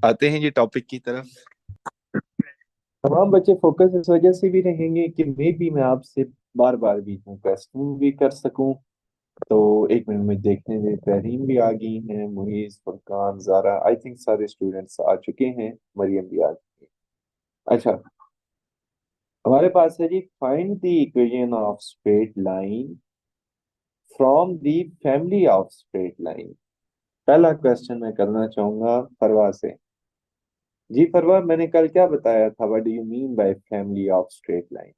आते हैं जी टॉपिक की तरफ। तमाम बच्चे फोकस इस वजह से भी रहेंगे कि मे बी मैं आपसे बार बार भी क्वेश्चन भी कर सकूं। तो एक मिनट में देखने में तहरीन भी आ गई हैं, मुईज, फुरकान, जारा, आई थिंक सारे स्टूडेंट्स आ चुके हैं, मरियम भी आ चुकी है। अच्छा, हमारे पास है जी, find the equation of straight line from the family of straight line. पहला क्वेश्चन मैं करना चाहूंगा फरवा से। जी फरवा, मैंने कल क्या बताया था, what do you mean by family of straight line?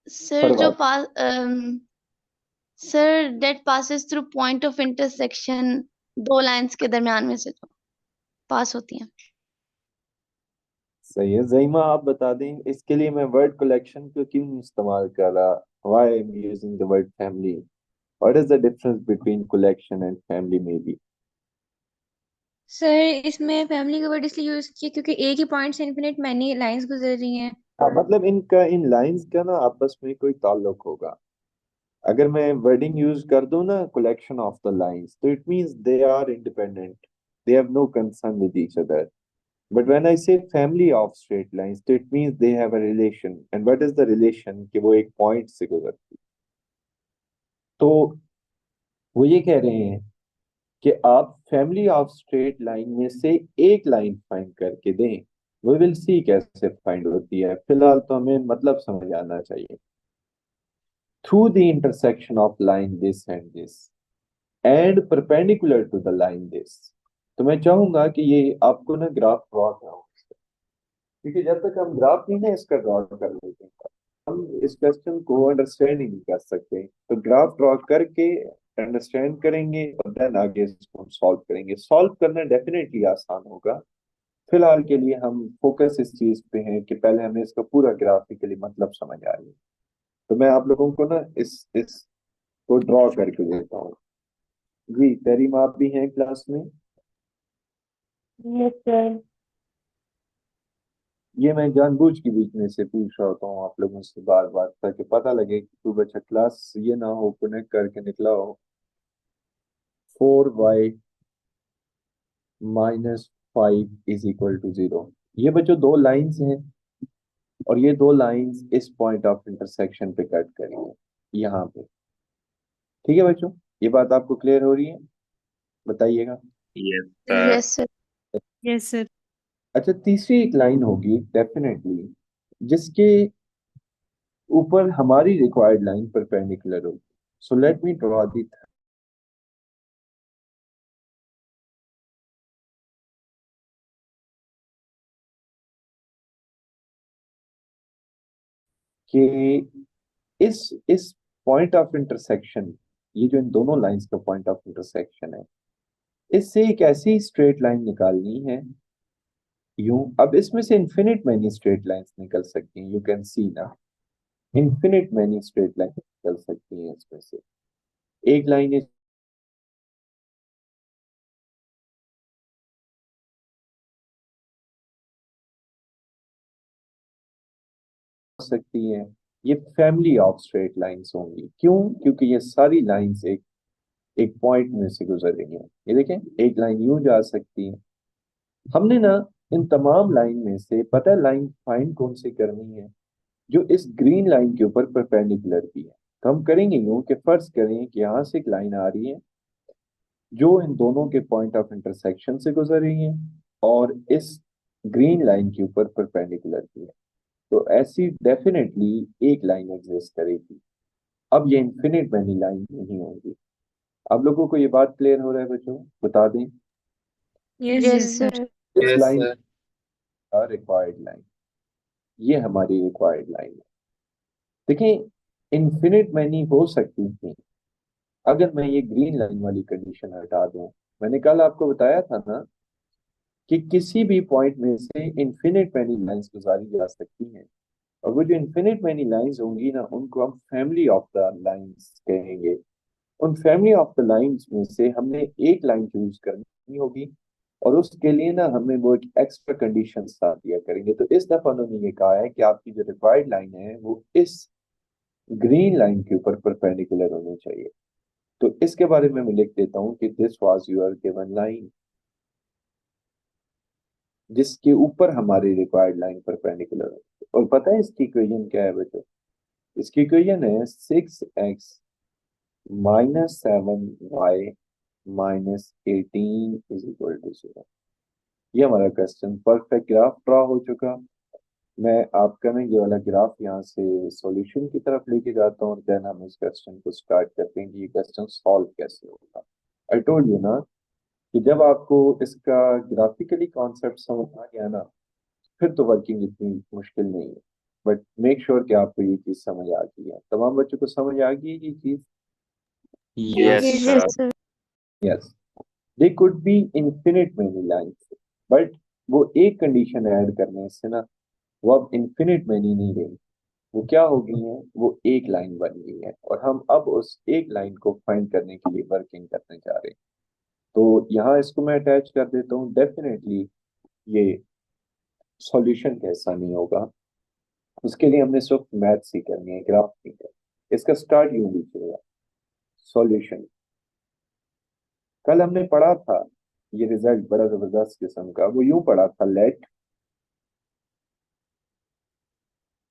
Sir Farwa. जो pass sir that passes through point of intersection, दो लाइंस के दरमियान में से जो पास होती हैं। सही है जईमा, आप बता दें इसके लिए मैं वर्ड कलेक्शन को क्यों इस्तेमाल कर रहा, why I am using the word family, what is the difference between collection and family may be? Sir इसमें फैमिली का वर्ड इसलिए यूज किया क्योंकि एक ही पॉइंट से इनफिनिट मैनी लाइंस गुजर रही हैं। मतलब इनका, इन लाइंस का ना आपस में कोई ताल्लुक होगा। अगर मैं वर्डिंग यूज कर दूं ना, कलेक्शन ऑफ द लाइंस, तो it means they are independent, they have no concern with each other. But when I say family of straight lines, तो it means they have a relation, and what is the relation, कि वो एक point से गुजरती। तो वो ये कह रहे हैं कि आप फैमिली ऑफ स्ट्रेट लाइन में से एक लाइन फाइंड करके दें। वी विल सी कैसे फाइंड होती है, फिलहाल तो हमें मतलब समझ आना चाहिए। Through the intersection of line this and this and perpendicular to the line this. तो मैं चाहूंगा कि ये आपको ना ग्राफ ड्रॉ कराओ, क्योंकि जब तक हम ग्राफ नहीं ना इसका ड्रॉ कर लेते हैं, हम इस क्वेश्चन को अंडरस्टैंड ही नहीं कर सकते। तो ग्राफ ड्रॉ करके अंडरस्टैंड करेंगे और देन आगे इसको हम सॉल्व करेंगे। सॉल्व करना डेफिनेटली आसान होगा। फिलहाल के लिए हम फोकस इस चीज पे हैं कि पहले हमें इसका पूरा ग्राफिकली मतलब समझ आ रही है। तो मैं आप लोगों को ना इस को ड्रॉ करके देता हूँ। जी तेरी आप भी हैं क्लास में? Yes sir. ये मैं जानबूझ के बीच में से पूछ रहा होता हूँ आप लोगों से बार बार, ताकि पता लगे कि तू बच्चा क्लास ये ना हो कनेक्ट करके निकला हो। 4y -5 = 0। ये बच्चों दो लाइंस हैं, और ये दो लाइंस इस पॉइंट ऑफ इंटरसेक्शन पे कट करेंगे यहाँ पे। ठीक है बच्चों, ये बात आपको क्लियर हो रही है? बताइएगा। Yes sir. Yes sir. Yes sir. अच्छा, तीसरी एक लाइन होगी डेफिनेटली, जिसके ऊपर हमारी रिक्वायर्ड लाइन परपेंडिकुलर होगी। So let me draw the, कि इस पॉइंट ऑफ इंटरसेक्शन, ये जो इन दोनों लाइंस का पॉइंट ऑफ इंटरसेक्शन है, इससे एक ऐसी स्ट्रेट लाइन निकालनी है। यूं, अब इसमें से इन्फिनिट मैनी स्ट्रेट लाइंस निकल सकती हैं, यू कैन सी ना, इन्फिनिट मैनी स्ट्रेट लाइन निकल सकती हैं इसमें से। एक लाइन हो सकती है, ये फैमिली ऑफ स्ट्रेट लाइंस होंगी। क्यों? क्योंकि ये सारी लाइंस एक एक पॉइंट में से गुजर रही हैं। ये देखें, एक लाइन यूं जा सकती है। हमने ना इन तमाम लाइन में से पता है लाइन फाइंड कौन सी करनी है, जो इस ग्रीन लाइन के ऊपर परपेंडिकुलर भी है। तो हम करेंगे यूं कि फर्ज करें कि यहाँ से एक लाइन आ रही है जो इन दोनों के पॉइंट ऑफ इंटरसेक्शन से गुजर रही है, और इस ग्रीन लाइन के ऊपर परपेंडिकुलर भी है। तो ऐसी डेफिनेटली एक लाइन एग्जिस्ट करेगी। अब ये इन्फिनिट मैनी लाइन नहीं होगी। आप लोगों को ये बात क्लियर हो रहा है बच्चों? बता दें, yes yes yes sir. Sir. इस यस लाइन सर। का रिक्वायर्ड लाइन, ये हमारी रिक्वायर्ड लाइन है। देखिए, इन्फिनिट मैनी हो सकती थी अगर मैं ये ग्रीन लाइन वाली कंडीशन हटा दूं। मैंने कल आपको बताया था ना कि किसी भी पॉइंट में से इन्फिनिट मैनी लाइंस गुजारी जा सकती हैं, और वो जो इन्फिनिट मैनी लाइंस होंगी ना, उनको हम फैमिली ऑफ द लाइंस कहेंगे। उन फैमिली ऑफ द लाइंस में से हमने एक लाइन चूज करनी होगी, और उसके लिए ना हमें वो एक एक्स्ट्रा कंडीशन साथ दिया करेंगे। तो इस दफा उन्होंने ये कहा है कि आपकी जो रिक्वायर्ड लाइन है वो इस ग्रीन लाइन के ऊपर परपेंडिकुलर होनी चाहिए। तो इसके बारे में मैं लिख देता हूं कि this was your given line, जिसके ऊपर हमारी रिक्वायर्ड लाइन परपेंडिकुलर है। और पता है इसकी इक्वेशन क्या है बच्चों? इसकी इक्वेशन है 6x minus 7y minus 18 is equal to 0। ये हमारा क्वेश्चन परफेक्ट ग्राफ ड्रा हो चुका। मैं आपका ना ये वाला ग्राफ यहाँ से सॉल्यूशन की तरफ लेके जाता हूँ और देन हम इस क्वेश्चन को स्टार्ट करते हैं कि ये क्वेश्चन सॉल्व कैसे होगा। आई टोल्ड यू ना कि जब आपको इसका ग्राफिकली कॉन्सेप्ट समझ आ गया ना, फिर तो वर्किंग इतनी मुश्किल नहीं है। बट मेक श्योर कि आपको ये चीज समझ आ गई है। तमाम बच्चों को समझ आ गई है ये चीज? Yes, Yes, sir. sir. Yes. They could be infinite many lines, but वो एक कंडीशन ऐड करने से ना वो अब इन्फिनिट मेनी नहीं रही, वो क्या हो गई है, वो एक लाइन बन गई है। और हम अब उस एक लाइन को फाइंड करने के लिए वर्किंग करने जा रहे हैं। तो यहाँ इसको मैं अटैच कर देता हूँ। डेफिनेटली ये सॉल्यूशन कैसा नहीं होगा, उसके लिए हमने सिर्फ मैथ्स ही करनी है, ग्राफ नहीं करनी। इसका स्टार्ट यूं भी चलेगा। सॉल्यूशन कल हमने पढ़ा था, ये रिजल्ट बड़ा जबरदस्त किस्म का, वो यूं पढ़ा था, let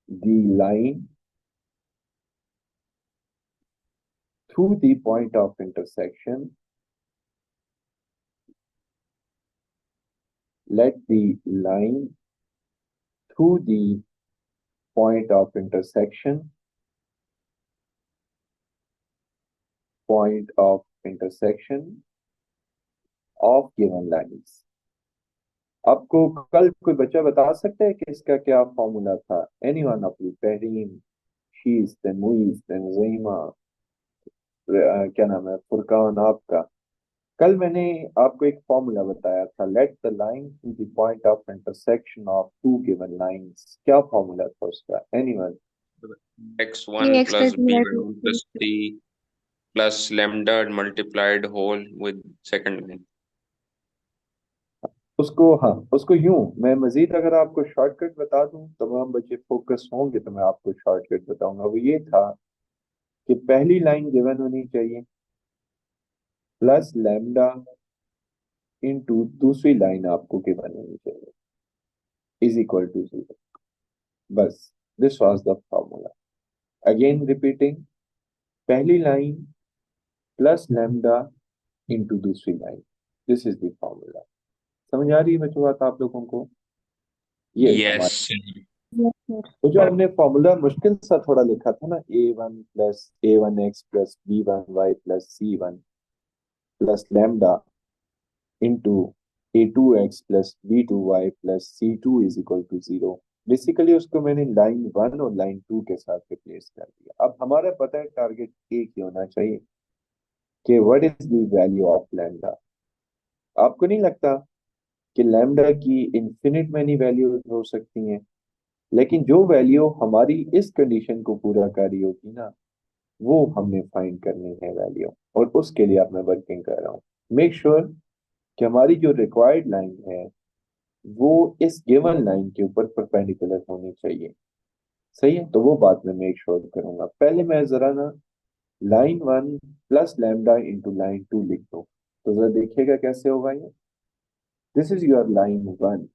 the line through the point of intersection, let the line through the point of intersection of given lines। आपको कल कोई बच्चा बता सकता है कि इसका क्या फॉर्मूला था? Anyone of you? तहरीम, शीज, देन मुईज, देन ज़ईमा, क्या नाम है, फुरकान आपका। कल मैंने आपको एक फॉर्मूला बताया था, let the line to the point of intersection of two given lines. क्या फॉर्मूला था उसका? Anyone? X1 Ax plus plus by B1 plus C plus lambda multiplied whole with second line. उसको, हाँ, उसको यूं मैं मजीद अगर आपको शॉर्टकट बता दूं, तमाम बच्चे फोकस होंगे तो मैं आपको शॉर्टकट बताऊंगा। वो ये था कि पहली लाइन गिवन होनी चाहिए प्लस लैम्डा इनटू दूसरी लाइन आपको गिवन होनी चाहिए इज इक्वल टू 0। बस, this was the formula. Again repeating, पहली लाइन प्लस लैम्डा इनटू दूसरी line, this is the formula. समझ आ रही है बच्चों बात आप लोगों को? ये हमारा, Yes. Yes, sir. तो जो हमने फॉर्मूला मुश्किल सा थोड़ा लिखा था ना, a1 plus b1y plus c1 plus lambda into a2x plus b2y plus c2 is equal to 0। Basically उसको मैंने लाइन 1 और लाइन 2 के साथ रिप्लेस कर दिया। अब हमारा पता है टारगेट एक ही होना चाहिए कि what is the value of lambda. आपको नहीं लगता कि लैम्डा की इन्फिनिट मैनी वैल्यूज हो सकती हैं? लेकिन जो वैल्यू हमारी इस कंडीशन को पूरा कर रही होगी ना, वो हमने फाइंड करनी है वैल्यू, और उसके लिए अब मैं वर्किंग कर रहा हूँ। मेक श्योर कि हमारी जो रिक्वायर्ड लाइन है वो इस गिवन लाइन के ऊपर परपेंडिकुलर होनी चाहिए। सही है? तो वो बात मैं मेक श्योर करूंगा। पहले मैं जरा ना line 1 plus lambda into line 2 लिख दूं, तो जरा देखिएगा कैसे होगा ये। This is your line 1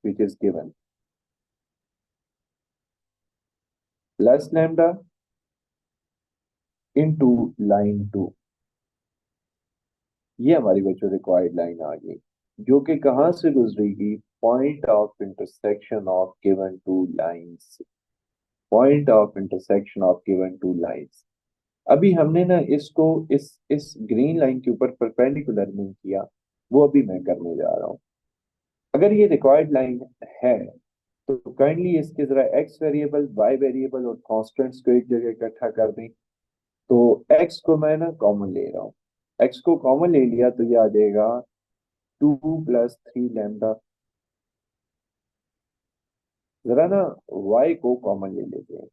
which is given plus lambda into line 2। ये हमारी बच्चों रिक्वायर्ड लाइन आ गई, जो कि कहां से गुजरेगी? Point of intersection of given two lines. Point of intersection of given two lines. अभी हमने ना इसको इस ग्रीन लाइन के ऊपर परपेंडिकुलर नहीं किया, वो अभी मैं करने जा रहा हूं। अगर ये रिक्वायर्ड लाइन है तो काइंडली इसके जरा एक्स वेरिएबल, वाई वेरिएबल और कॉन्स्टेंट्स को एक जगह इकट्ठा कर दें। तो x को मैं ना कॉमन ले रहा हूँ, x को कॉमन ले लिया तो ये आ जाएगा 2 प्लस 3 लैम्डा। जरा ना y को कॉमन ले लेते हैं,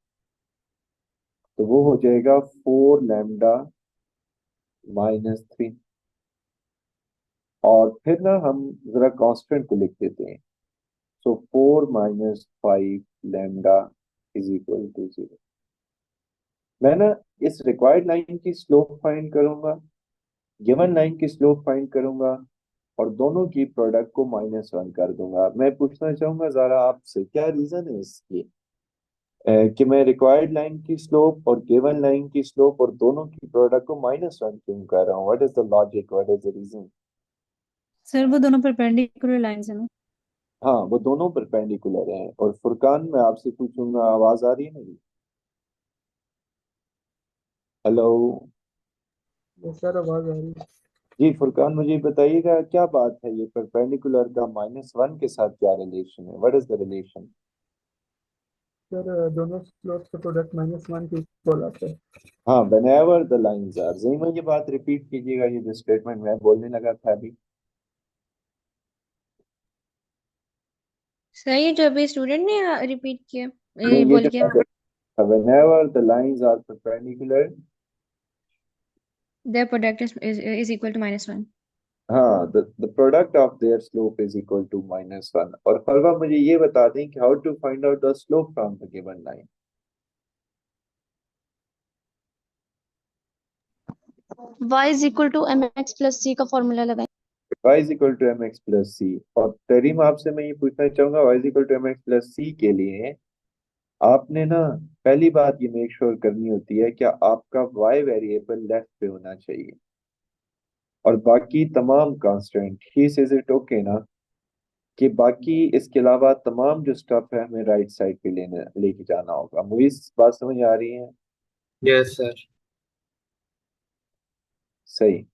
तो वो हो जाएगा 4 लैम्डा माइनस 3। और फिर ना हम जरा कांस्टेंट को लिख देते हैं, so 4 minus 5 lambda is equal to 0। मैं ना इस रिक्वायर्ड लाइन की स्लोप फाइंड करूंगा, गिवन लाइन की स्लोप फाइंड करूंगा, और दोनों की प्रोडक्ट को -1 कर दूंगा। मैं पूछना चाहूंगा जरा आपसे, क्या रीजन है इसकी कि मैं रिक्वायर्ड लाइन की स्लोप और गिवन लाइन की स्लोप और दोनों की प्रोडक्ट को -1 क्यों कर रहा हूँ? What is the logic, what is the reason? Sir वो दोनों परपेंडिकुलर लाइंस है ना। हाँ, वो दोनों परपेंडिकुलर हैं। और फुरकान, मैं आपसे पूछूंगा, आवाज आ रही है मेरी? हेलो सर आवाज आ रही है। जी फुरकान, मुझे बताइएगा क्या बात है, ये परपेंडिकुलर का -1 के साथ क्या रिलेशन है? What is the relation? Sir दोनों स्लोप्स का प्रोडक्ट -1 के इक्वल आता है। हाँ, whenever the lines are, ज़ीमा ये बात रिपीट कीजिएगा, ये जो स्टेटमेंट मैं बोलने लगा था अभी। सर ये जो अभी स्टूडेंट ने रिपीट किया, नहीं, ये बोल जो किया, whenever the lines are perpendicular, their product is equal to -1. हाँ, the product of their slope is equal to -1। और फलवा मुझे ये बता दें कि how to find out the slope from the given line? y is equal to mx plus c का formula लगाएं। y is equal to mx plus c। और तरीम, आपसे मैं ये पूछना चाहूंगा, y is equal to mx plus c के लिए आपने ना पहली बात ये मेक श्योर करनी होती है कि आपका y वेरिएबल लेफ्ट पे होना चाहिए, और बाकी तमाम constant he says it, okay ना, कि बाकी इसके अलावा तमाम जो स्टफ है हमें राइट साइड पे लेके जाना होगा। मुझे इस बात समझ आ रही है? Yes sir. सही।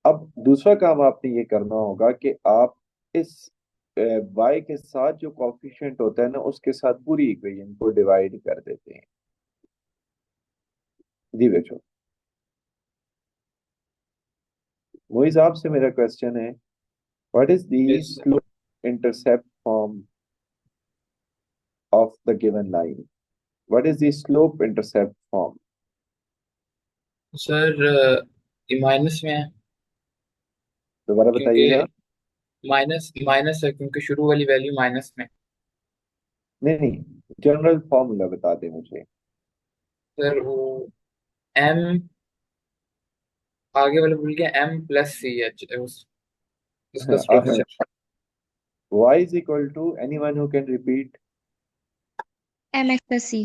अब दूसरा काम आपने ये करना होगा कि आप इस y के साथ जो कॉफिशिएंट होता है ना, उसके साथ पूरी इक्वेशन को डिवाइड कर देते हैं। जी बच्चों, मोइज आपसे मेरा क्वेश्चन है, what is the Yes, sir. Slope intercept form of the given line? What is the slope intercept form? Sir ये माइनस में है, दोबारा बताइएगा। क्योंकि माइनस माइनस है, क्योंकि शुरू वाली वैल्यू माइनस में। नहीं नहीं, जनरल फॉर्मूला बता दे मुझे। सर वो एम, आगे वाला भूल गया, एम प्लस सी एच उसका structure. y is equal to, anyone who can repeat? mx plus c।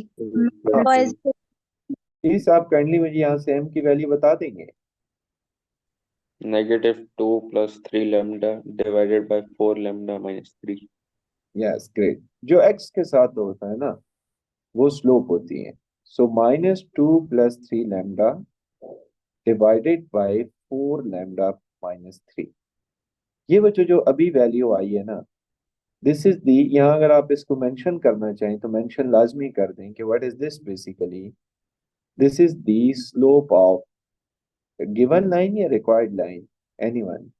y is please आप काइंडली मुझे यहाँ से m की वैल्यू बता देंगे? -2 plus 3 lambda divided by 4 lambda minus 3. Yes, great. जो x के साथ होता है ना, वो स्लोप होती है। सो -2 + 3 लैम्डा डिवाइडेड बाय 4 लैम्डा -3। ये बच्चों जो अभी वैल्यू आई है ना, दिस इज दी, यहाँ अगर आप इसको मेंशन करना चाहें तो मेंशन लाजमी कर दें कि what is this basically. This is the slope of given line या required line? Anyone?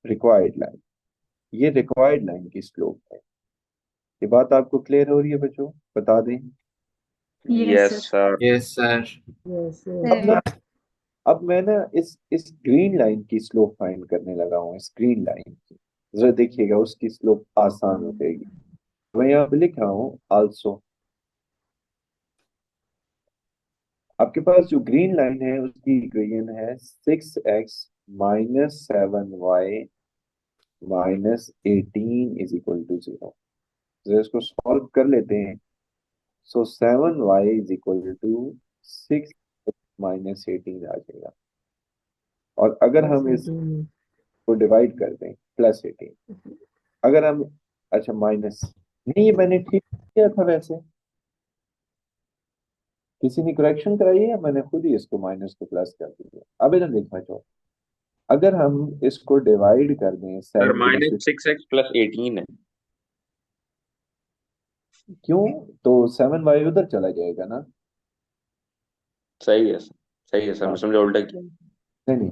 Required line. ये रिक्वायर्ड लाइन की स्लोप है। ये बात आपको क्लियर हो रही है बच्चों? बता दें। Yes, sir. Yes sir. अब ना, अब मैं ना इस ग्रीन लाइन की स्लोप फाइंड करने लगा हूँ। इस ग्रीन लाइन की जरा देखिएगा, उसकी स्लोप आसान हो जाएगी। मैं यहाँ पे लिख रहा हूँ आल्सो। आपके पास जो ग्रीन लाइन है उसकी इक्वेशन है 6x - 7y - 18 is equal to 0। जरा इसको सॉल्व कर लेते हैं। सो 7y इज इक्वल टू 6 -18 आ जाएगा। और अगर हम इसको डिवाइड कर दें, +18, अगर हम, अच्छा माइनस, नहीं ये मैंने ठीक किया था वैसे, किसी ने करेक्शन कराई है या मैंने खुद ही इसको माइनस को प्लस कर दिया? अब इधर देखना चाहो, अगर हम इसको डिवाइड कर दें Sir, 7 के minus 6x plus 18 है। क्यों? तो 7y उधर चला जाएगा ना। सही है सर, सही है सर, मैं हाँ, समझा उल्टा किया। नहीं नहीं,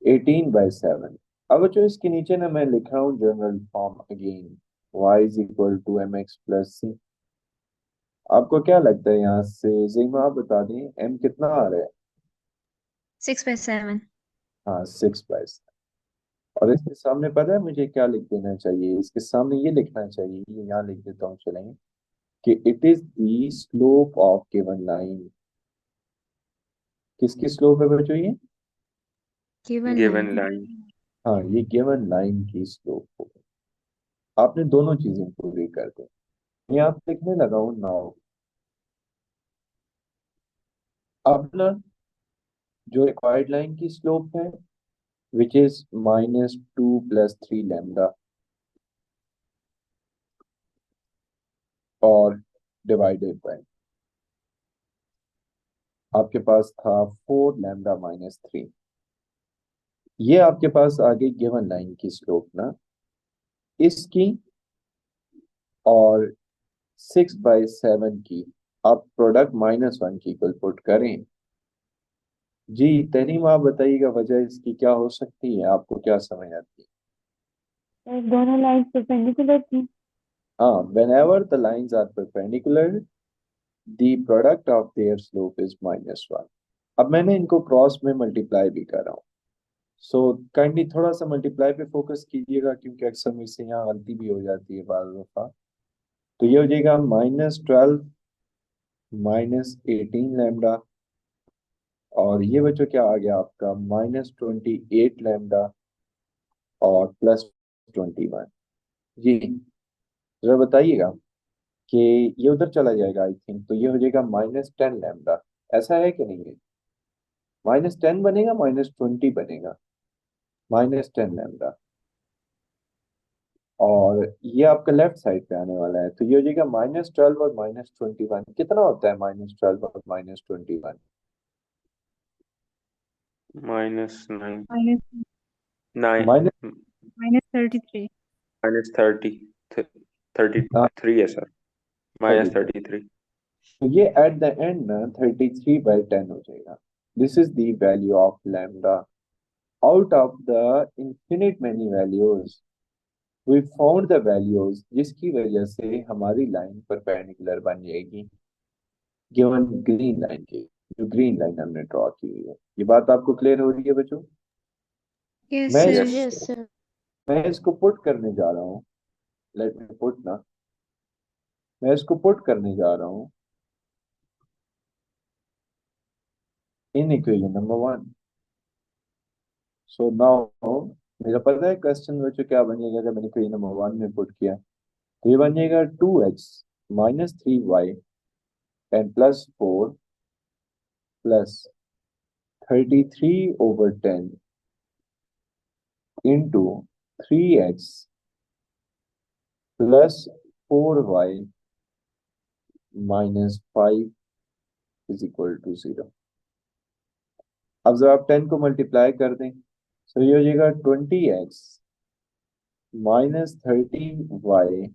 18/7। अब जो इसके नीचे ना मैं लिख रहा हूँ general form again, y is equal to mx plus c। आपको क्या लगता है यहाँ से? जीमा आप बता दें, m कितना आ रहा है? 6/7। हाँ, 6/7। और इसके सामने पता है मुझे क्या लिख देना चाहिए? इसके सामने ये लिखना चाहिए, ये यहाँ लिख देता हूँ, चलेंगे। कि it is the slope of given line. किसकी स्लोप है बच्चों ये? Given given line. लाइन। हाँ, ये गिवन लाइन की स्लोप होगी। आपने दोनों चीजें पूरी कर दी। मैं यहाँ पे लिखने लगा हूं नाउ। अब ना जो रिक्वायर्ड लाइन की स्लोप है विच इज -2 + 3 लैम्डा और डिवाइडेड बाय आपके पास था 4 लैम्डा -3। ये आपके पास आ गई गिवन लाइन की स्लोप ना, इसकी और 6/7 की आप प्रोडक्ट -1 की इक्वल पुट करें। जी तनीम, आप बताइएगा वजह इसकी क्या हो सकती है, आपको क्या समझ आती है? दोनों लाइन परपेंडिकुलर थी। हाँ, whenever the lines are perpendicular the product of their slope is -1। अब मैंने इनको क्रॉस में मल्टीप्लाई भी कर रहा हूँ, सो काइंडली थोड़ा सा मल्टीप्लाई पे फोकस कीजिएगा क्योंकि अक्सर मुझसे यहाँ गलती भी हो जाती है बार दफा। तो ये हो जाएगा -12 -18 लैम्डा और ये बच्चों क्या आ गया आपका -28 लैम्डा और +21। जी जरा बताइएगा कि ये उधर चला जाएगा आई थिंक, तो ये हो जाएगा -10 लैम्डा। ऐसा है कि नहीं है? -10 बनेगा -20 बनेगा, -10 लैम्डा और ये आपका लेफ्ट साइड पे आने वाला है, तो ये हो जाएगा -12 और -21। कितना होता है -12 और -21? -9 माइनस 9 माइनस -33। -30 33 है सर। -33। तो ये एट द एंड ना 33/10 हो जाएगा। This is the value of lambda out of the infinite many values we found the values जिसकी वजह से हमारी लाइन परपेंडिकुलर बन जाएगी गिवन ग्रीन लाइन की, जो ग्रीन लाइन हमने ड्रॉ की हुई है। ये बात आपको क्लियर हो रही है बच्चों? यस मैं सर। Yes yes sir. मैं इसको पुट करने जा रहा हूँ। लेट मी पुट ना, मैं इसको पुट करने जा रहा हूँ in equation number 1। So now मेरा पता है क्वेश्चन बच्चों क्या बनेगा अगर मैंने इक्वेशन नंबर 1 में पुट किया, तो ये बन जाएगा 2x -3y and +4 +33/10 into 3x +4y -5 is equal to 0। अब जब आप 10 को मल्टीप्लाई कर दें तो ये हो जाएगा 20x -30y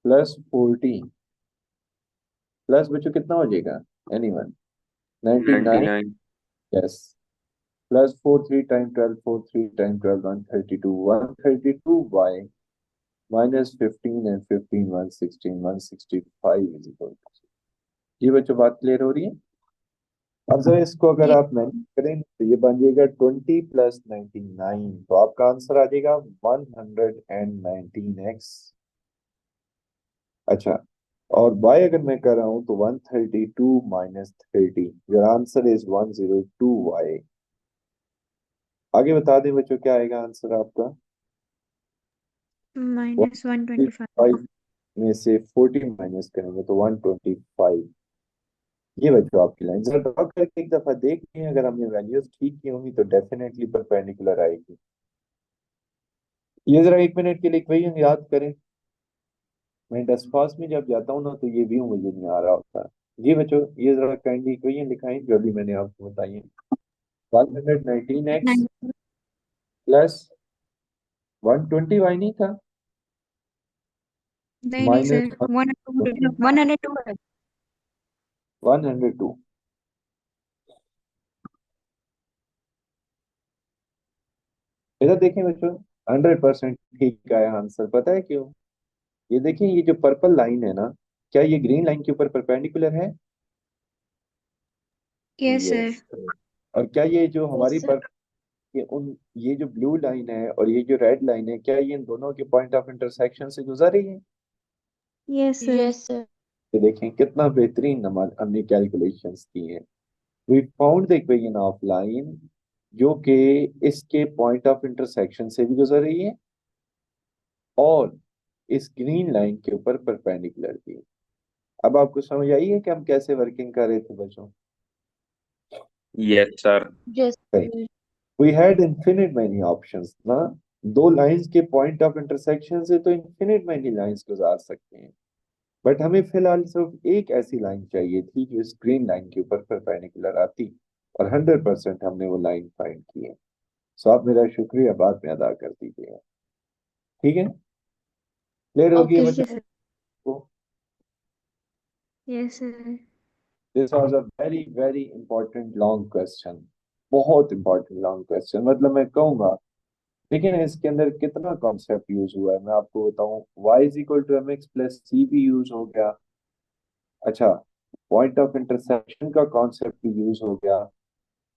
+14 प्लस बच्चों कितना हो जाएगा? Anyone? 99। 99। Yes, +4 3 time 12 4 3 time 12 132y -15 and 15 116 165 is equal to. जी बच्चों बात क्लियर हो रही है? अब जरा इसको अगर आप मैनेज करें तो ये बन जाएगा 20 + 99, तो आपका आंसर आ जाएगा 119x। अच्छा, और y अगर मैं कर रहा हूं तो 132 - 30, योर आंसर इज 102y। आगे बता दें बच्चों क्या आएगा आंसर आपका? -125। में से 40 माइनस करेंगे तो 125। ये बच्चों आपकी लाइन जरा ड्रॉ करके एक दफा देख लें, अगर हमने वैल्यूज ठीक की होंगी तो डेफिनेटली परपेंडिकुलर आएगी। ये जरा 1 मिनट के लिए इक्वेशन याद करें। मैं डस्पास में जब जाता हूँ ना तो ये व्यू मुझे नहीं आ रहा होता। जी बच्चों ये जरा काइंडली इक्वेशन दिखाएं जो अभी मैंने आपको बताई है। 119x प्लस 120y नहीं था नहीं सर, माइनस 102 है। 102। इधर देखें बच्चों 100% ठीक आया आंसर। पता है क्यों? ये देखें ये जो पर्पल लाइन है ना, क्या ये ग्रीन लाइन के ऊपर परपेंडिकुलर है? Yes sir. यस। और क्या ये जो हमारी यस पर ये जो ब्लू लाइन है और ये जो रेड लाइन है, क्या ये इन दोनों के पॉइंट ऑफ इंटरसेक्शन से गुजर रही है? Yes sir. Yes sir. तो देखें कितना बेहतरीन हमने कैलकुलेशंस की हैं। We found the equation of line जो कि इसके पॉइंट ऑफ इंटरसेक्शन से भी गुजर रही है और इस ग्रीन लाइन के ऊपर परपेंडिकुलर थी। अब आपको समझ आई है कि हम कैसे वर्किंग कर रहे थे बच्चों? Yes sir. Yes we had infinite many options ना। दो लाइंस के पॉइंट ऑफ इंटरसेक्शन से तो इन्फिनिट मैनी लाइंस गुजार सकते हैं, बट हमें फिलहाल सिर्फ एक ऐसी लाइन चाहिए थी जो इस ग्रीन लाइन के ऊपर परपेंडिकुलर आती, और 100% हमने वो लाइन फाइंड की है। सो आप मेरा शुक्रिया बाद में अदा कर दीजिएगा, ठीक है? क्लियर होगी ओके बच्चों सर। को? Yes sir. This was a very very important long question, बहुत इंपॉर्टेंट लॉन्ग क्वेश्चन। मतलब मैं कहूंगा, लेकिन इसके अंदर कितना कॉन्सेप्ट यूज हुआ है मैं आपको बताऊं। y is equal to m x plus c भी यूज हो गया। अच्छा, पॉइंट ऑफ इंटरसेक्शन का कॉन्सेप्ट भी यूज हो गया।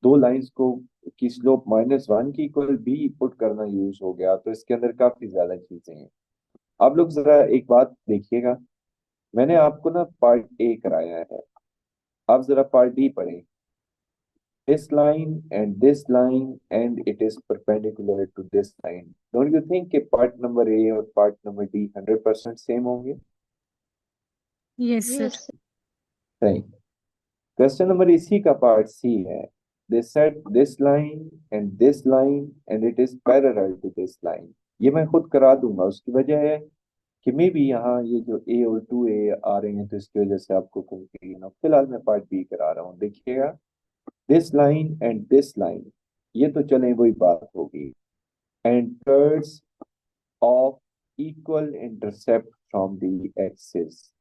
दो लाइंस को की स्लोप -1 की इक्वल भी पुट करना यूज हो गया। तो इसके अंदर काफी ज्यादा चीजें हैं। आप लोग जरा एक बात देखिएगा, मैंने आपको ना पार्ट ए कराया है, आप जरा पार्ट डी पढ़ें। this line and this line and it is perpendicular to this line. Don't you think कि part number A और part number D 100% सेम होंगे? Yes sir. यस सही। क्वेश्चन नंबर इसी का पार्ट सी है। They said this line and it is parallel to this line. ये मैं खुद करा दूंगा, उसकी वजह है कि मे बी यहाँ ये जो A और 2A आ रहे हैं तो इसकी वजह से आपको कंफ्यूजन हो। फिलहाल मैं पार्ट बी करा रहा हूँ, देखिएगा। This line and this line, ये तो चले वही बात होगी। And curves of equal intercept from the axis,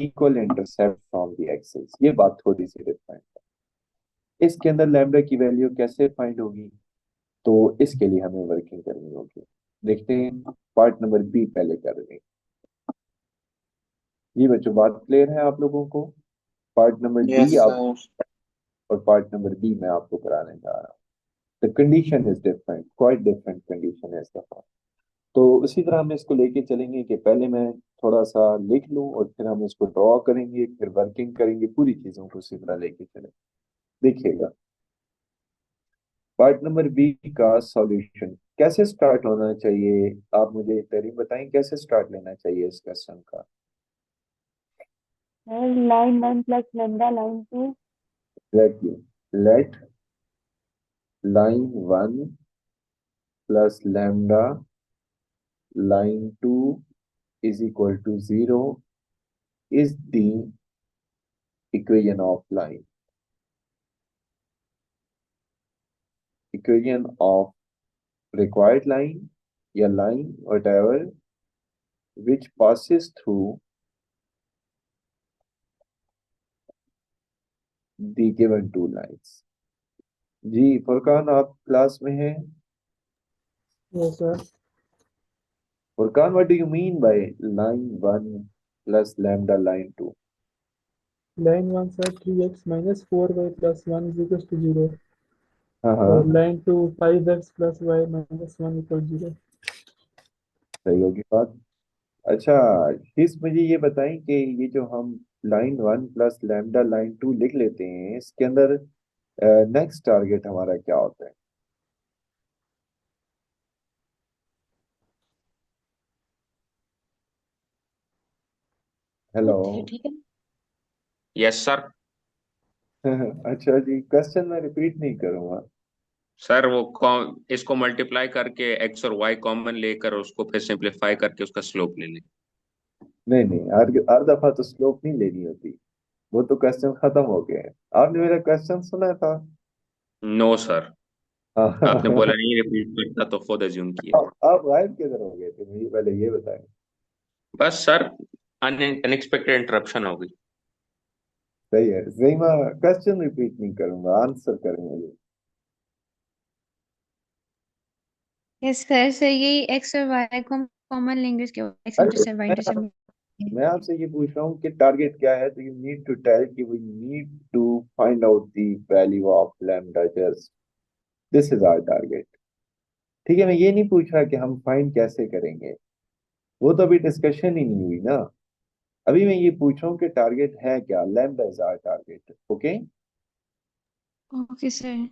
equal intercept from the axis, ये बात थोड़ी सी डिफरेंट है। इसके अंदर लैम्डा की वैल्यू कैसे फाइंड होगी, तो इसके लिए हमें वर्किंग करनी होगी। देखते हैं, पार्ट नंबर बी पहले कर रहे हैं। ये बच्चों बात क्लियर है आप लोगों को? पार्ट नंबर डी आप और पार्ट नंबर बी मैं आपको कराने जा रहा हूँ। The condition is different, quite different condition है इस दफा। तो उसी तरह हम इसको लेके चलेंगे कि पहले मैं थोड़ा सा लिख लूं और फिर हम इसको ड्रॉ करेंगे, फिर वर्किंग करेंगे, पूरी चीजों को उसी तरह लेके चलें। देखिएगा, पार्ट नंबर बी का सॉल्यूशन कैसे स्टार्ट होना चाहिए, आप मुझे तरीन बताएं कैसे स्टार्ट लेना चाहिए इस क्वेश्चन का। Line 1 plus lambda line 2। Let line 1 plus lambda line 2 is equal to 0 is the equation of line, equation of required line या line whatever which passes through the given two lines. जी फुरकान, आप class में हैं? Yes, sir. Furqan, what do you mean by line 1 plus lambda line 2? Line 1 sir 3x minus 4y plus 1 is equals to 0. हाँ और हाँ, line 2 5x plus y minus 1 equals 0. सही होगी बात। अच्छा, इस मुझे ये बताएं कि ये जो हम लाइन 1 प्लस लैम्डा लाइन 2 लिख लेते हैं, इसके अंदर नेक्स्ट टारगेट हमारा क्या होता है? हेलो। ठीक है। Yes sir. अच्छा जी, क्वेश्चन मैं रिपीट नहीं करूंगा। सर वो इसको मल्टीप्लाई करके एक्स और वाई कॉमन लेकर उसको फिर सिंप्लीफाई करके उसका स्लोप ले लें। नहीं नहीं, हर दफा तो स्लोप नहीं लेनी होती, वो तो क्वेश्चन खत्म हो गए हैं। आपने मेरा क्वेश्चन सुना था? नो सर, आपने हाँ। बोला नहीं रिपीट करता तो खुद अज्यूम किया। आप गायब किधर हो गए थे, मुझे पहले ये बताएं। बस सर, अनएक्सपेक्टेड इंटरप्शन हो गई। सही है, सही। मैं क्वेश्चन रिपीट नहीं करूंगा, आंसर करें मुझे। Yes sir. सर ये एक्स और वाई को हम कॉमन लेंगे, उसके बाद एक्स अरे इंटरसेप्ट वाई मैं इंटरसेप्ट। मैं आपसे ये पूछ रहा हूँ कि टारगेट क्या है, तो यू नीड टू टेल कि we need to find out the value of lambda, just this is our target. ठीक है, मैं ये नहीं पूछ रहा कि हम फाइंड कैसे करेंगे, वो तो अभी डिस्कशन ही नहीं हुई ना। अभी मैं ये पूछ रहा हूँ कि टारगेट है क्या, lambda is our target, okay. Okay sir.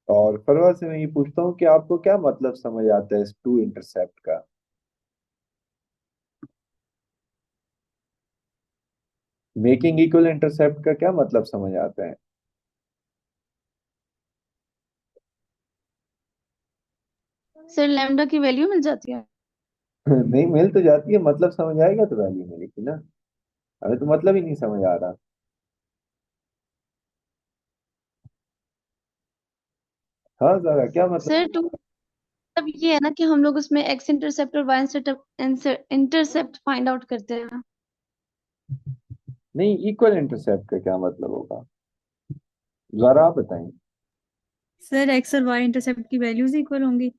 और फरवा से मैं ये पूछता हूँ कि आपको क्या मतलब समझ आता है इस टू इंटरसेप्ट का। मेकिंग इक्वल इंटरसेप्ट का क्या मतलब समझ आता है? सर लैम्डा की वैल्यू मिल जाती है। नहीं मिल तो जाती है, मतलब समझ आएगा तो वैल्यू मिलेगी ना। हमें तो मतलब ही नहीं समझ आ रहा। हाँ जरा क्या मतलब? सर टू मतलब ये है ना कि हम लोग उसमें एक्स इंटरसेप्ट और वाई इंटरसेप्ट फाइंड आउट करते हैं। नहीं, इक्वल इंटरसेप्ट का क्या मतलब होगा, जरा आप बताएं। सर एक्स और वाई इंटरसेप्ट की वैल्यूज इक्वल होंगी,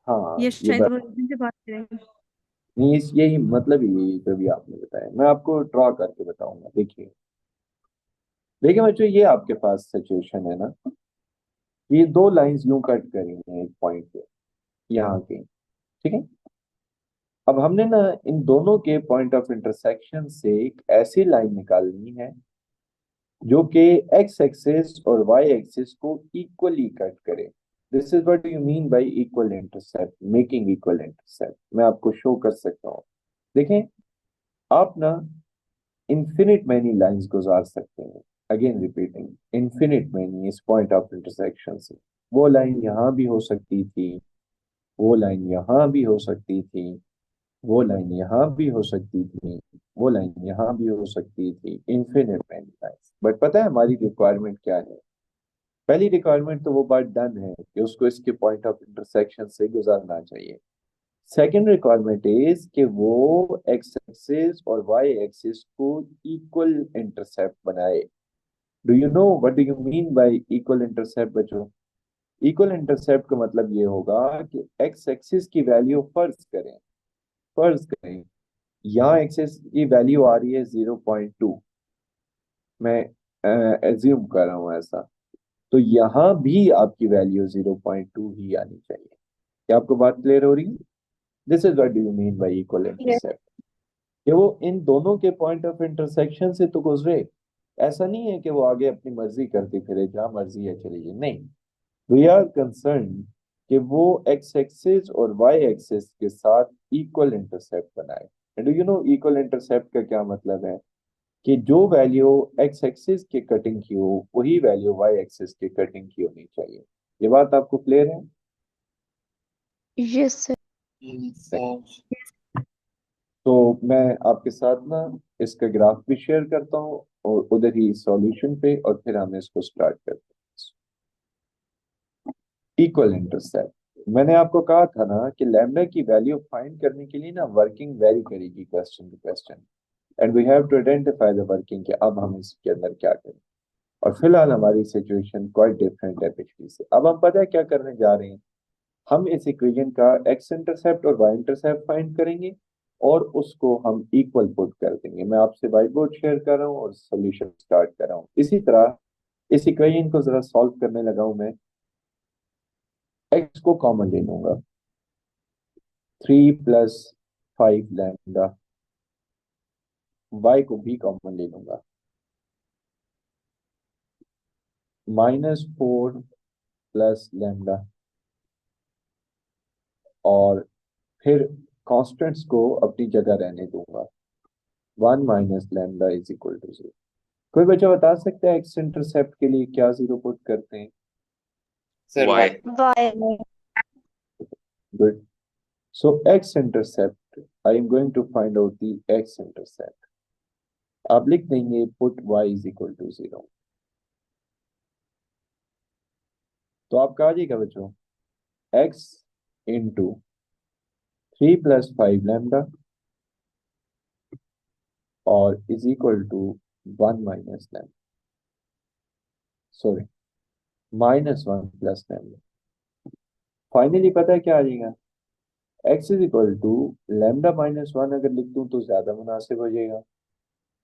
हाँ ये ये शायद बात वो रीजन से बात करेंगे। नहीं, इस यही मतलब ही यही जो भी आपने बताया, मैं आपको ड्रॉ करके बताऊंगा। देखिए देखिए बच्चों, ये आपके पास सिचुएशन है ना, ये दो लाइंस यूं कट करी हैं एक पॉइंट पे, यहाँ के, ठीक है। अब हमने ना इन दोनों के पॉइंट ऑफ इंटरसेक्शन से एक ऐसी लाइन निकालनी है जो कि एक्स एक्सिस और वाई एक्सिस को इक्वली कट करे। This is what you mean y equal intercept, making equal intercept. मैं आपको शो कर सकता हूँ। देखें, आप ना इन्फिनिट मैनी लाइंस गुजार सकते हैं, अगेन रिपीटिंग, इन्फिनिट मैनी इस पॉइंट ऑफ इंटरसेक्शन से। वो लाइन यहाँ भी हो सकती थी, वो लाइन यहाँ भी हो सकती थी, वो लाइन यहाँ भी हो सकती थी, वो लाइन यहाँ भी हो सकती थी, इन्फिनिट मैनी लाइंस। बट पता है हमारी रिक्वायरमेंट क्या है? पहली रिक्वायरमेंट तो वो बात डन है कि उसको इसके पॉइंट ऑफ इंटरसेक्शन से गुजरना चाहिए। सेकेंड रिक्वायरमेंट इज कि वो एक्स एक्सिस और वाई एक्सिस को इक्वल इंटरसेप्ट बनाए। Do you know what do you mean y equal intercept बच्चों? इक्वल इंटरसेप्ट का मतलब ये होगा कि एक्स एक्सिस की वैल्यू फर्ज करें यहाँ एक्सिस की वैल्यू आ रही है 0.2, मैं एज्यूम कर रहा हूँ ऐसा, तो यहाँ भी आपकी वैल्यू 0.2 ही आनी चाहिए। क्या आपको बात क्लियर हो रही है? This is what do you mean y equal intercept, कि वो इन दोनों के पॉइंट ऑफ इंटरसेक्शन से तो गुजरे। ऐसा नहीं है कि वो आगे अपनी मर्जी करते फिरे, जहां मर्जी है चली जाए, नहीं। वी आर कंसर्न कि वो एक्स एक्सिस और वाई एक्सिस के साथ इक्वल इंटरसेप्ट बनाए। Do you know equal intercept का क्या मतलब है? कि जो वैल्यू एक्स एक्सिस के कटिंग की हो वही वैल्यू वाई एक्सिस के कटिंग की होनी चाहिए। ये बात आपको क्लियर है? Yes sir. तो मैं आपके साथ ना इसका ग्राफ भी शेयर करता हूँ और उधर ही सॉल्यूशन पे, और फिर हम इसको स्टार्ट करते हैं। इक्वल इंटरसेप्ट, मैंने आपको कहा था ना कि लैम्डा की वैल्यू फाइंड करने के लिए ना वर्किंग वेरी करेगी question to question, and we have to identify the working कि अब हम इसके अंदर क्या करें। और फिलहाल हमारी सिचुएशन क्वाइट डिफरेंट है पिछली से। अब हम पता है क्या करने जा रहे हैं, हम इस इक्वेशन का एक्स इंटरसेप्ट और वाई इंटरसेप्ट फाइंड करेंगे और उसको हम इक्वल पुट कर देंगे। मैं आपसे व्हाइट बोर्ड शेयर कर रहा हूँ और सोल्यूशन स्टार्ट कर रहा हूँ। इसी तरह इस इक्वेशन को जरा सॉल्व करने लगा हूं मैं। एक्स को कॉमन ले लूंगा, 3 + 5 लैम्डा, वाई को भी कॉमन ले लूंगा, -4 + लैम्डा, और फिर कॉन्स्टेंट्स को अपनी जगह रहने दूंगा। 1 - लैम्डा = 0। कोई बच्चा बता सकता है एक्स इंटरसेप्ट के लिए क्या जीरो पुट करते हैं? Sir Y. Y good. So X intercept, I am going to find out the X intercept. आप लिख देंगे पुट y = 0। तो आपका आ जाएगा बच्चों x इंटू 3 + 5 लैम्डा और is equal to 1 - lambda, sorry -1 + lambda. Finally पता है क्या आ जाएगा? x इज इक्वल टू λ-1 अगर लिख दूं तो ज्यादा मुनासिब हो जाएगा,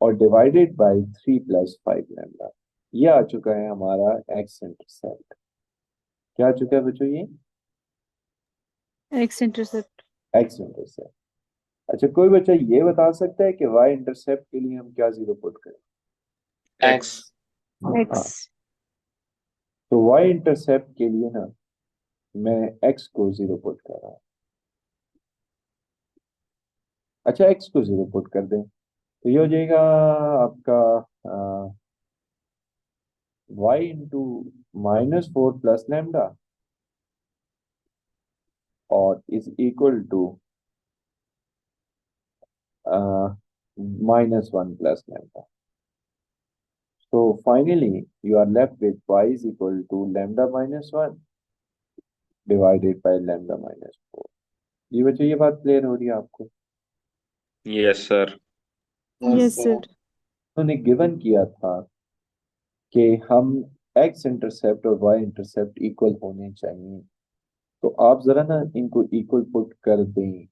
और डिवाइडेड बाय 3 + 5 लैम्डा। ये आ चुका है हमारा x इंटरसेप्ट। क्या आ चुका है बच्चों? ये एक्स इंटरसेप्ट। x intercept. अच्छा, कोई बच्चा ये बता सकता है कि वाई इंटरसेप्ट के लिए हम क्या जीरो पुट करें? एक्स। हाँ, एक्स। तो वाई इंटरसेप्ट के लिए ना मैं एक्स को जीरो पुट कर रहा हूँ। अच्छा, एक्स को जीरो पुट कर दें तो ये हो जाएगा आपका वाई इंटू -4 प्लस लैम्डा और is equal to -1 plus lambda. So finally, you are left with y is equal to lambda minus 1 divided by lambda minus 4. जी बच्चों, ये बात क्लियर हो रही है आपको? Yes sir. Yes sir. उन्होंने गिवन किया था कि हम x इंटरसेप्ट और y इंटरसेप्ट इक्वल होने चाहिए, तो आप जरा ना इनको इक्वल पुट कर दें।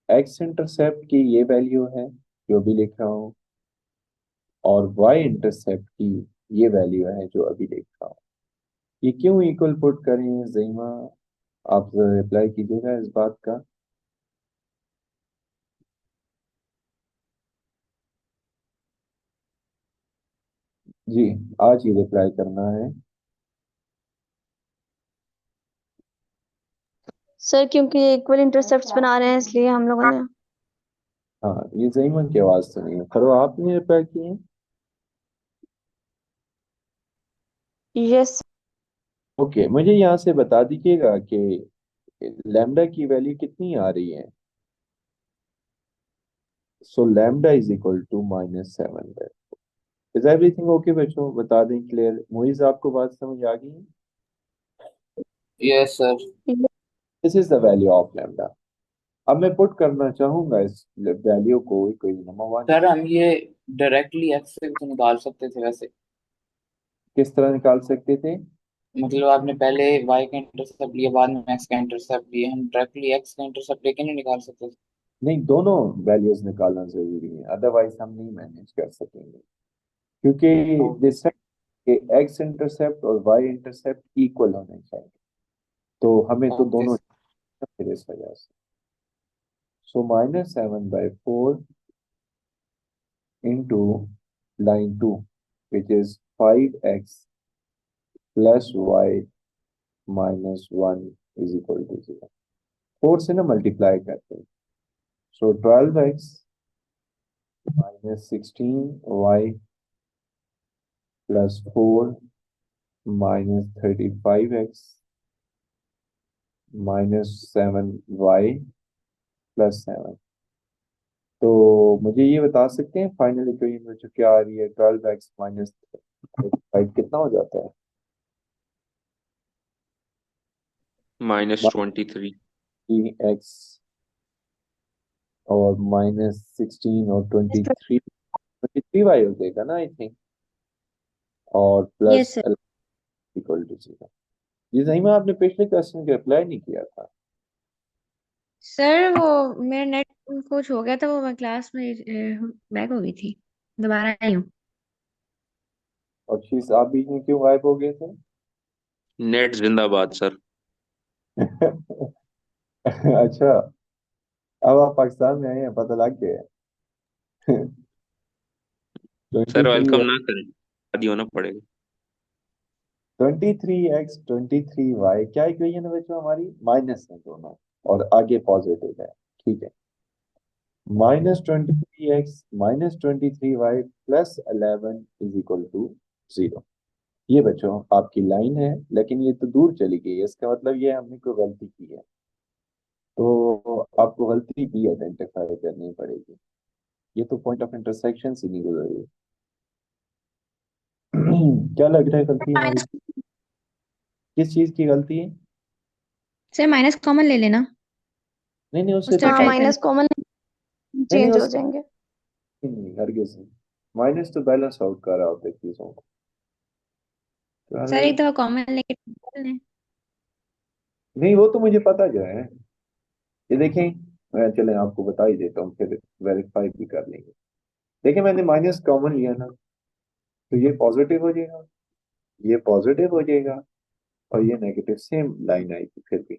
x इंटरसेप्ट की ये वैल्यू है जो भी लिख रहा हूँ, और y इंटरसेप्ट की ये वैल्यू है जो अभी लिख रहा हूँ। ये क्यों इक्वल पुट करें ज़ईमा? आप रिप्लाई कीजिएगा इस बात का। जी, आज ही रिप्लाई करना है। सर क्योंकि इक्वल इंटरसेप्ट्स बना रहे हैं इसलिए हम लोगों ने। हाँ, ये ज़ईमा की आवाज़ सुनी है। खरो, आपने रिप्लाई किए हैं? यस। ओके, मुझे यहाँ से बता दीजिएगा कि लैम्डा की वैल्यू कितनी आ रही है। So lambda is equal to -7। Is everything okay बच्चों? बता दें क्लियर। मोइज, आपको बात समझ आ गई है? Yes sir. This is the value of lambda. अब मैं पुट करना चाहूंगा इस वैल्यू को इक्वेशन नंबर 1। सर हम ये डायरेक्टली एक्स से तो निकाल सकते थे वैसे। किस तरह निकाल सकते थे? मतलब आपने पहले वाई का इंटरसेप्ट लिया, बाद में एक्स का इंटरसेप्ट लिया, हम डायरेक्टली एक्स का इंटरसेप्ट लेके नहीं निकाल सकते थे? नहीं, दोनों वैल्यूज निकालना जरूरी है, अदरवाइज हम नहीं मैनेज कर सकेंगे, क्योंकि दिस कि एक्स इंटरसेप्ट और वाई इंटरसेप्ट इक्वल होने चाहिए, तो हमें तो ओके। दोनों फिर इस वजह से। सो -7/4 into line 2, which is 5x plus y minus 1 is equal to 0. 4 से ना मल्टीप्लाई करते हैं, सो 12x minus 16y plus 4 minus 35x minus 7y plus 7। तो मुझे ये बता सकते हैं फाइनल इक्वेशन में जो क्या आ रही है? 12x minus 35 कितना हो जाता है? -23। x और -16 और 23y हो जाएगा ना, आई थिंक, और yes plus sir. Equal to 0। ये सही में आपने पिछले क्वेश्चन के अप्लाई नहीं किया था। सर वो मेरा नेट कुछ हो गया था, वो मैं क्लास में बैक हो गई थी, दोबारा आई हूँ। और शीस, आप बीच में क्यों गायब हो गए थे? नेट जिंदाबाद सर। अच्छा, अब आप पाकिस्तान में आए हैं, पता लग गया है। सर 23 वेलकम ना करें, शादी होना पड़ेगा। 23x 23y क्या इक्वेशन है बच्चों हमारी? माइनस है दोनों और आगे पॉजिटिव है, ठीक है। -23x -23y plus 11 is equal to 0। ये बच्चों आपकी लाइन है, लेकिन ये तो दूर चली गई है, इसका मतलब ये हमने कोई गलती की है, तो आपको गलती भी आइडेंटिफाई करनी पड़ेगी। ये तो पॉइंट ऑफ इंटरसेक्शन से नहीं गुजर रही। क्या लग रहा है गलती हमारी? किस चीज की गलती है? सर माइनस कॉमन ले लेना, नहीं नहीं, उससे उस तो तरह हाँ, ट्राई चेंज करना। माइनस कॉमन नहीं नहीं, चेंज हो उससे जाएंगे। नहीं, हरगिज नहीं। माइनस तो बैलेंस आउट कर रहा होता है चीजों को। सर चलो, एक दफा कॉमन लेके निकाल लें। नहीं वो तो मुझे पता जो है। ये देखें, मैं चले आपको बता ही देता हूँ, फिर वेरीफाई भी कर लेंगे। देखिए, मैंने माइनस कॉमन लिया ना, तो ये पॉजिटिव हो जाएगा, ये पॉजिटिव हो जाएगा, और ये नेगेटिव। सेम लाइन आएगी फिर भी।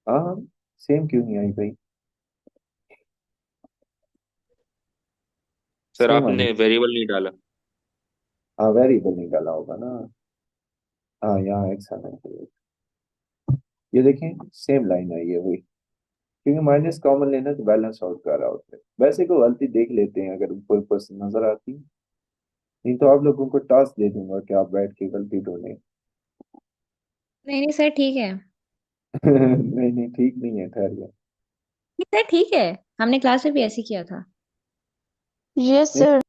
हाँ हाँ, सेम क्यों नहीं आई भाई? सर सेम आपने वेरिएबल नहीं डाला। हाँ वेरिएबल निकाला होगा ना। हाँ यहाँ एक्स आना चाहिए। ये देखें सेम लाइन आई है वही, क्योंकि माइनस कॉमन लेना तो बैलेंस आउट कर रहा होता है। वैसे को गलती देख लेते हैं अगर ऊपर ऊपर से नजर आती है, नहीं तो आप लोगों को टास्क दे दूंगा कि आप बैठ के गलती ढूंढें। नहीं नहीं सर ठीक है। नहीं नहीं ठीक नहीं है, ठहरिए। नहीं सर ठीक है, हमने क्लास में भी ऐसे ही किया था। यस नहीं सर।